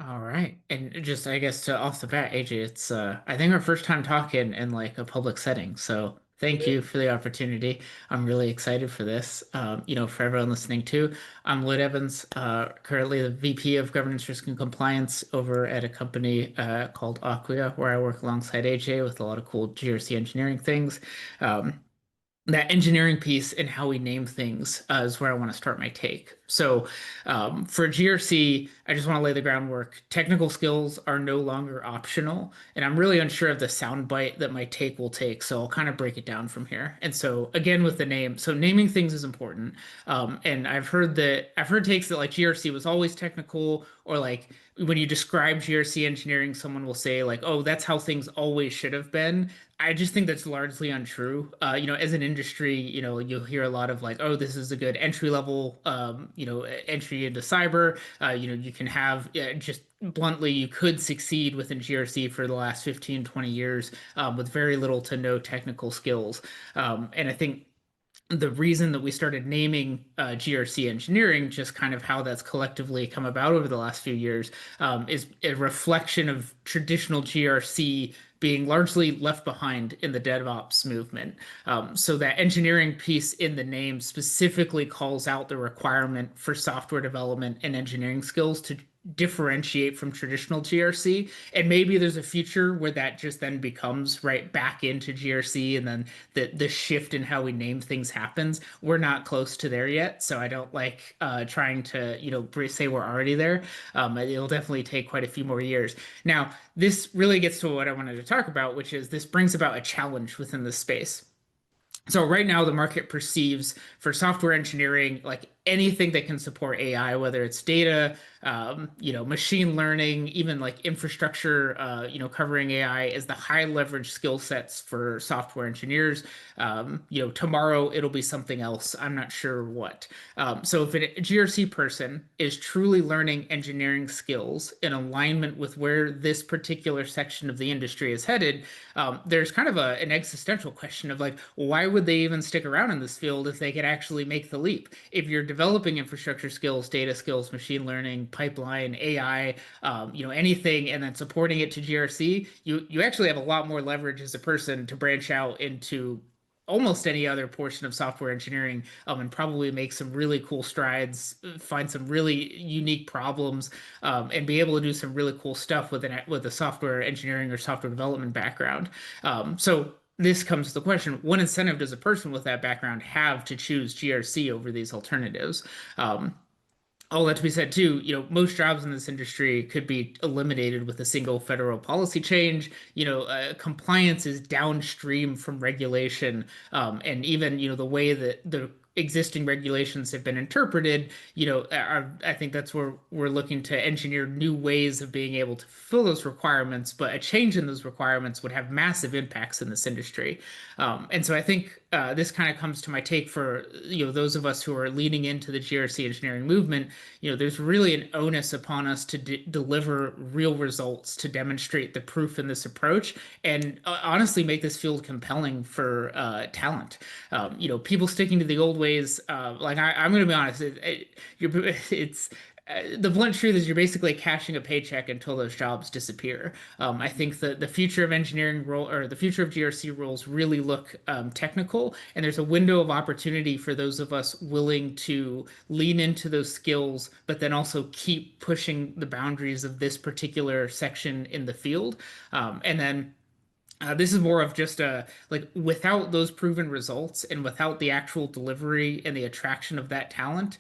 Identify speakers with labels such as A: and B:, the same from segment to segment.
A: All right. And just, I guess, to off the bat, AJ, it's I think our first time talking in like a public setting. So thank you for the opportunity. I'm really excited for this. For everyone listening too, I'm Lloyd Evans, currently the VP of Governance, Risk, and Compliance over at a company called Acquia, where I work alongside AJ with a lot of cool GRC engineering things. Um, that engineering piece and how we name things is where I want to start my take. So, for GRC, I just want to lay the groundwork. Technical skills are no longer optional, and I'm really unsure of the soundbite that my take will take. So, I'll kind of break it down from here. And so, again, with the name, so naming things is important. And I've heard takes that like GRC was always technical, or like when you describe GRC engineering, someone will say like, "Oh, that's how things always should have been." I just think that's largely untrue. As an industry, you'll hear a lot of like, oh, this is a good entry level, entry into cyber. You can have just bluntly, you could succeed within GRC for the last 15, 20 years with very little to no technical skills. And I think the reason that we started naming GRC engineering, just kind of how that's collectively come about over the last few years, is a reflection of traditional GRC being largely left behind in the DevOps movement. So that engineering piece in the name specifically calls out the requirement for software development and engineering skills to differentiate from traditional GRC. And maybe there's a future where that just then becomes right back into GRC, and then the shift in how we name things happens. We're not close to there yet, so I don't like trying to say we're already there. It'll definitely take quite a few more years. Now, this really gets to what I wanted to talk about, which is this brings about a challenge within this space. So right now the market perceives for software engineering like anything that can support AI, whether it's data, machine learning, even like infrastructure, covering AI as the high leverage skill sets for software engineers. Tomorrow it'll be something else. I'm not sure what. So if a GRC person is truly learning engineering skills in alignment with where this particular section of the industry is headed, there's kind of an existential question of like, why would they even stick around in this field if they could actually make the leap? If you're developing infrastructure skills, data skills, machine learning, pipeline, AI, anything, and then supporting it to GRC, you actually have a lot more leverage as a person to branch out into almost any other portion of software engineering, and probably make some really cool strides, find some really unique problems, and be able to do some really cool stuff with a software engineering or software development background. So this comes to the question, what incentive does a person with that background have to choose GRC over these alternatives? All that to be said too, most jobs in this industry could be eliminated with a single federal policy change. Compliance is downstream from regulation, and even the way that the existing regulations have been interpreted, I think that's where we're looking to engineer new ways of being able to fulfill those requirements. But a change in those requirements would have massive impacts in this industry. And so I think this kind of comes to my take for those of us who are leaning into the GRC engineering movement. There's really an onus upon us to deliver real results to demonstrate the proof in this approach, and honestly make this field compelling for talent. People sticking to the old ways, I'm going to be honest, it's the blunt truth is you're basically cashing a paycheck until those jobs disappear. I think that the future of engineering role or the future of GRC roles really look technical, and there's a window of opportunity for those of us willing to lean into those skills, but then also keep pushing the boundaries of this particular section in the field. And then this is more of just a like without those proven results and without the actual delivery and the attraction of that talent,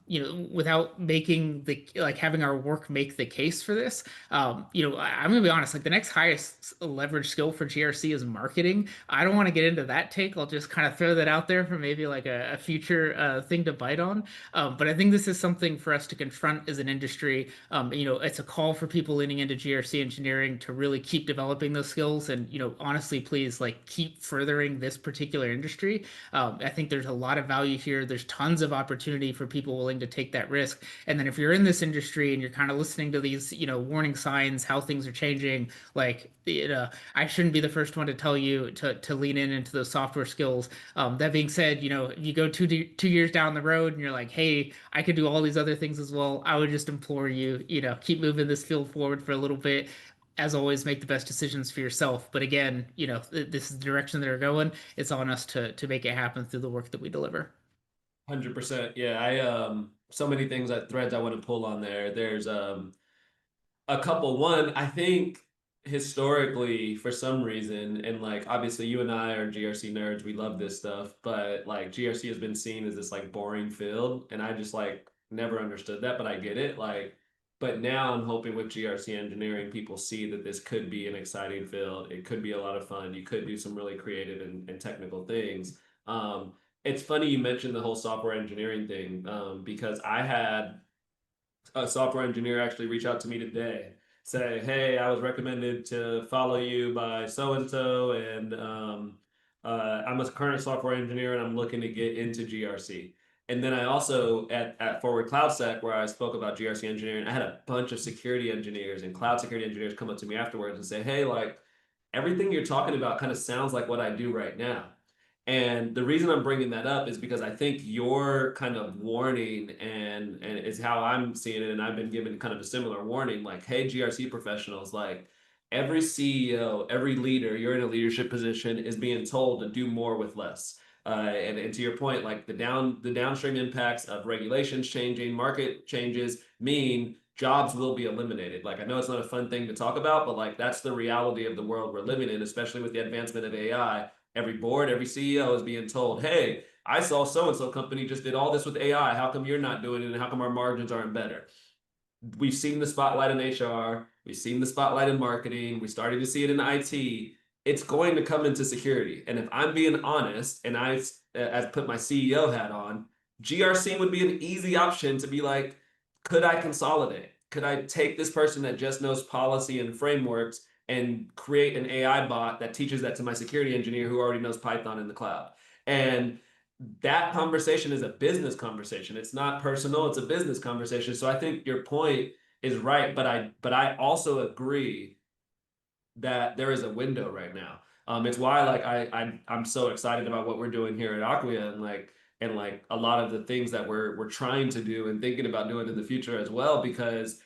A: without making the like having our work make the case for this. I'm gonna be honest, like the next highest leverage skill for GRC is marketing. I don't want to get into that take. I'll just kind of throw that out there for maybe like a future thing to bite on. But I think this is something for us to confront as an industry. It's a call for people leaning into GRC engineering to really keep developing those skills and, honestly, please like keep furthering this particular industry. I think there's a lot of value here. There's tons of opportunity for people willing to take that risk. And then if you're in this industry and you're kind of listening to these, warning signs, how things are changing, like, I shouldn't be the first one to tell you to lean into those software skills. That being said, if you go 2 years down the road and you're like, hey, I could do all these other things as well, I would just implore you, keep moving this field forward for a little bit. As always, make the best decisions for yourself. But again, this is the direction they're going. It's on us to make it happen through the work that we deliver.
B: 100%. Yeah, I so many things that threads I want to pull on there. There's a couple. One, I think historically, for some reason, and like obviously you and I are GRC nerds, we love this stuff, but like GRC has been seen as this like boring field, and I just like never understood that, but I get it. Like, but now I'm hoping with GRC engineering, people see that this could be an exciting field. It could be a lot of fun. You could do some really creative and technical things. It's funny you mentioned the whole software engineering thing, because I had a software engineer actually reach out to me today, say, "Hey, I was recommended to follow you by so and so, and I'm a current software engineer and I'm looking to get into GRC." And then I also at Forward Cloud Sec, where I spoke about GRC engineering, I had a bunch of security engineers and cloud security engineers come up to me afterwards and say, "Hey, like everything you're talking about kind of sounds like what I do right now." And the reason I'm bringing that up is because I think your kind of warning and is how I'm seeing it, and I've been given kind of a similar warning, like, hey, GRC professionals, like every CEO, every leader, you're in a leadership position, is being told to do more with less. And to your point, like the downstream impacts of regulations changing, market changes mean jobs will be eliminated. Like I know it's not a fun thing to talk about, but like that's the reality of the world we're living in, especially with the advancement of AI. Every board, every CEO is being told, hey, I saw so and so company just did all this with AI. How come you're not doing it? And how come our margins aren't better? We've seen the spotlight in HR. We've seen the spotlight in marketing. We started to see it in IT. It's going to come into security. And if I'm being honest, and I put my CEO hat on, GRC would be an easy option to be like, could I consolidate? Could I take this person that just knows policy and frameworks and create an AI bot that teaches that to my security engineer who already knows Python in the cloud? And that conversation is a business conversation. It's not personal, it's a business conversation. So I think your point is right, but I also agree that there is a window right now. It's why like I'm so excited about what we're doing here at Acquia and like a lot of the things that we're trying to do and thinking about doing in the future as well, because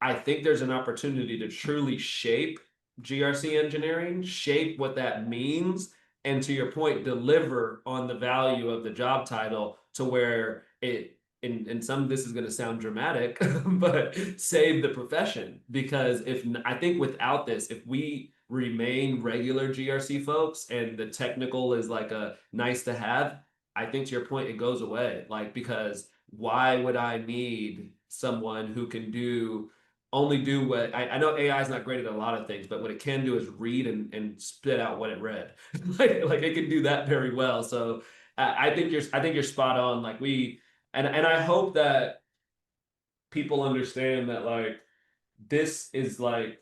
B: I think there's an opportunity to truly shape GRC engineering, shape what that means, and to your point, deliver on the value of the job title to where it, and some of this is going to sound dramatic, but save the profession. Because if I think without this, if we remain regular GRC folks and the technical is like a nice to have, I think to your point, it goes away. Like, because why would I need someone who can only do what I know AI is not great at a lot of things, but what it can do is read and spit out what it read. Like it can do that very well. So I think you're spot on. Like and I hope that people understand that like this is like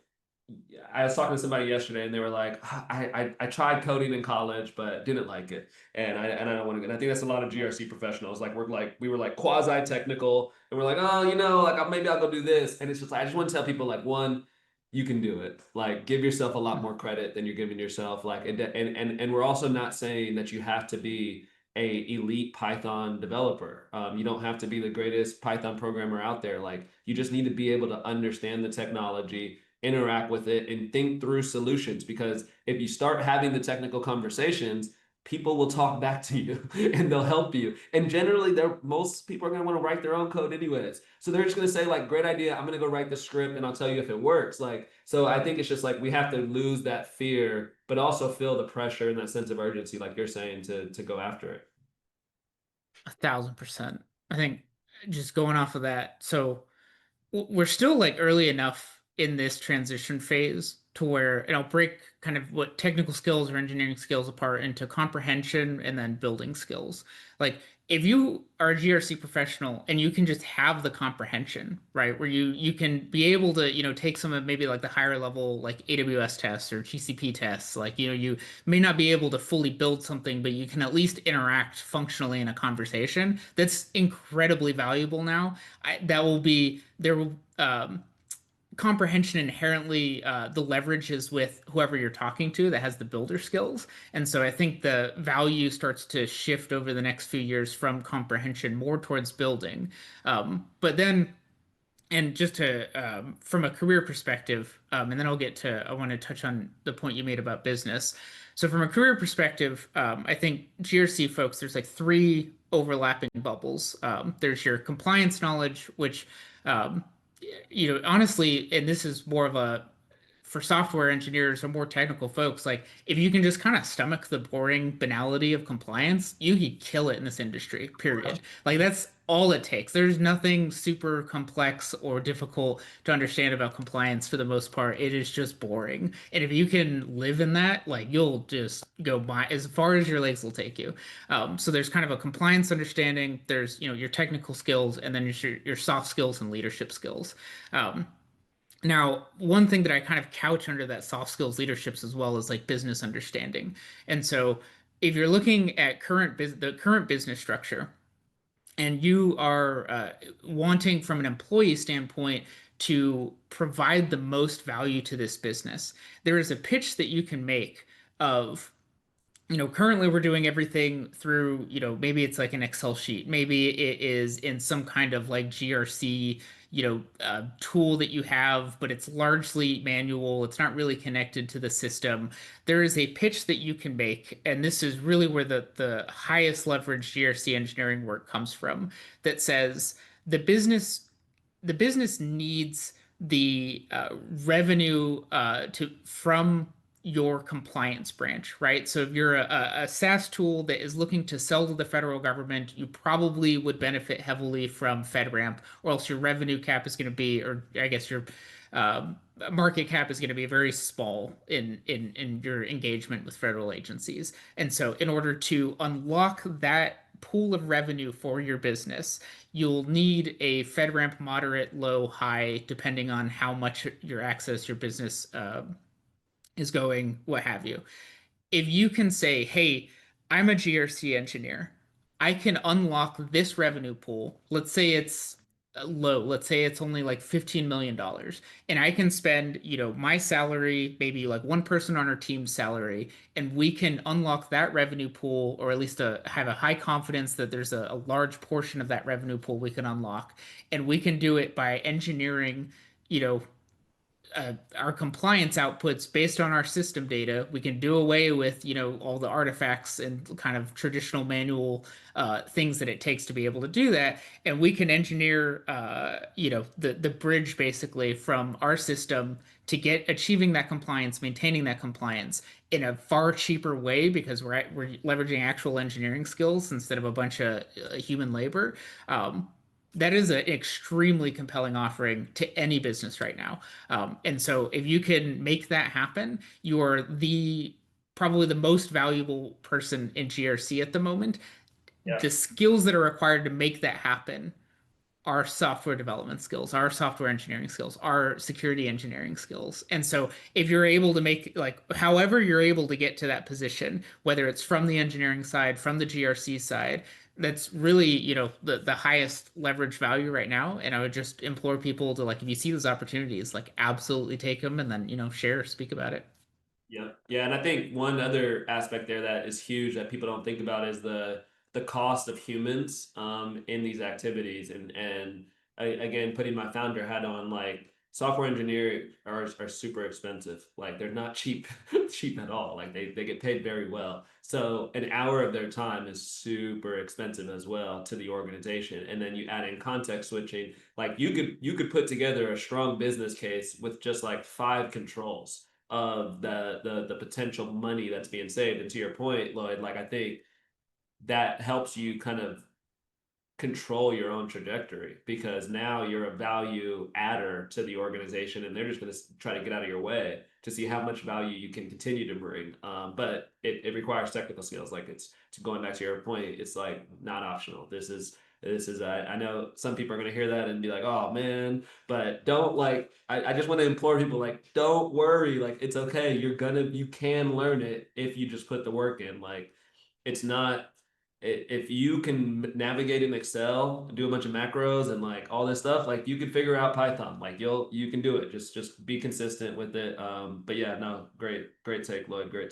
B: I was talking to somebody yesterday and they were like, I tried coding in college but didn't like it, and I don't want to. And I think that's a lot of GRC professionals. Like we were like quasi technical, and we're like, oh, like maybe I'll go do this. And it's just like I just want to tell people like one, you can do it. Like give yourself a lot more credit than you're giving yourself. Like and we're also not saying that you have to be a elite Python developer. You don't have to be the greatest Python programmer out there. Like you just need to be able to understand the technology, interact with it, and think through solutions. Because if you start having the technical conversations, people will talk back to you and they'll help you. And generally, most people are going to want to write their own code anyways. So they're just going to say like, great idea. I'm going to go write the script and I'll tell you if it works. Like, so I think it's just like we have to lose that fear, but also feel the pressure and that sense of urgency, like you're saying, to go after it.
A: 1,000%. I think just going off of that, so we're still like early enough in this transition phase to where, and I'll break kind of what technical skills or engineering skills apart into comprehension and then building skills. Like if you are a GRC professional and you can just have the comprehension, right, where you can be able to, take some of maybe like the higher level like AWS tests or GCP tests, like, you may not be able to fully build something, but you can at least interact functionally in a conversation. That's incredibly valuable now. That will be there will comprehension inherently the leverage is with whoever you're talking to that has the builder skills. And so I think the value starts to shift over the next few years from comprehension more towards building. But then and just to from a career perspective, and then I want to touch on the point you made about business. So from a career perspective, I think GRC folks, there's like three overlapping bubbles. There's your compliance knowledge, which um, honestly, and this is more of a for software engineers or more technical folks, like if you can just kind of stomach the boring banality of compliance, you can kill it in this industry, period. Like that's all it takes. There's nothing super complex or difficult to understand about compliance for the most part. It is just boring. And if you can live in that, like you'll just go by as far as your legs will take you. So there's kind of a compliance understanding, there's, your technical skills, and then your soft skills and leadership skills. Um, Now, one thing that I kind of couch under that soft skills leaderships as well is like business understanding. And so if you're looking at the current business structure and you are wanting from an employee standpoint to provide the most value to this business, there is a pitch that you can make of currently we're doing everything through, maybe it's like an Excel sheet. Maybe it is in some kind of like GRC, tool that you have, but it's largely manual. It's not really connected to the system. There is a pitch that you can make, and this is really where the highest leverage GRC engineering work comes from, that says the business the business needs the revenue to from your compliance branch, right? So if you're a SaaS tool that is looking to sell to the federal government, you probably would benefit heavily from FedRAMP, or else your revenue cap is going to be, or I guess your market cap is going to be very small in your engagement with federal agencies. And so, in order to unlock that pool of revenue for your business, you'll need a FedRAMP moderate, low, high, depending on how much your access your business is going, what have you. If you can say, hey, I'm a GRC engineer, I can unlock this revenue pool. Let's say it's low. Let's say it's only like $15 million. And I can spend, my salary, maybe like one person on our team's salary, and we can unlock that revenue pool, or at least have a high confidence that there's a large portion of that revenue pool we can unlock. And we can do it by engineering, you know, our compliance outputs based on our system data. We can do away with, all the artifacts and kind of traditional manual things that it takes to be able to do that. And we can engineer, the bridge basically from our system to get achieving that compliance, maintaining that compliance in a far cheaper way because we're leveraging actual engineering skills instead of a bunch of human labor. That is an extremely compelling offering to any business right now. And so if you can make that happen, you are the probably the most valuable person in GRC at the moment.
B: Yeah.
A: The skills that are required to make that happen our software development skills, our software engineering skills, our security engineering skills. And so if you're able to make like however you're able to get to that position, whether it's from the engineering side, from the GRC side, that's really, the highest leverage value right now. And I would just implore people to like if you see those opportunities, like absolutely take them and then, share, speak about it.
B: Yeah, yeah, and I think one other aspect there that is huge that people don't think about is the cost of humans in these activities, and again, putting my founder hat on, like software engineers are super expensive. Like they're not cheap cheap at all. Like they get paid very well. So an hour of their time is super expensive as well to the organization. And then you add in context switching. Like you could put together a strong business case with just like five controls of the potential money that's being saved. And to your point, Lloyd, like I think that helps you kind of control your own trajectory because now you're a value adder to the organization and they're just going to try to get out of your way to see how much value you can continue to bring. But it requires technical skills. Like it's to going back to your point, it's like not optional. This is I know some people are going to hear that and be like, oh man, but don't like I just want to implore people like don't worry, like it's okay, you can learn it if you just put the work in. Like it's not if you can navigate in Excel, do a bunch of macros and like all this stuff, like you can figure out Python. Like you can do it. Just be consistent with it. But yeah, no, great take, Lloyd. Great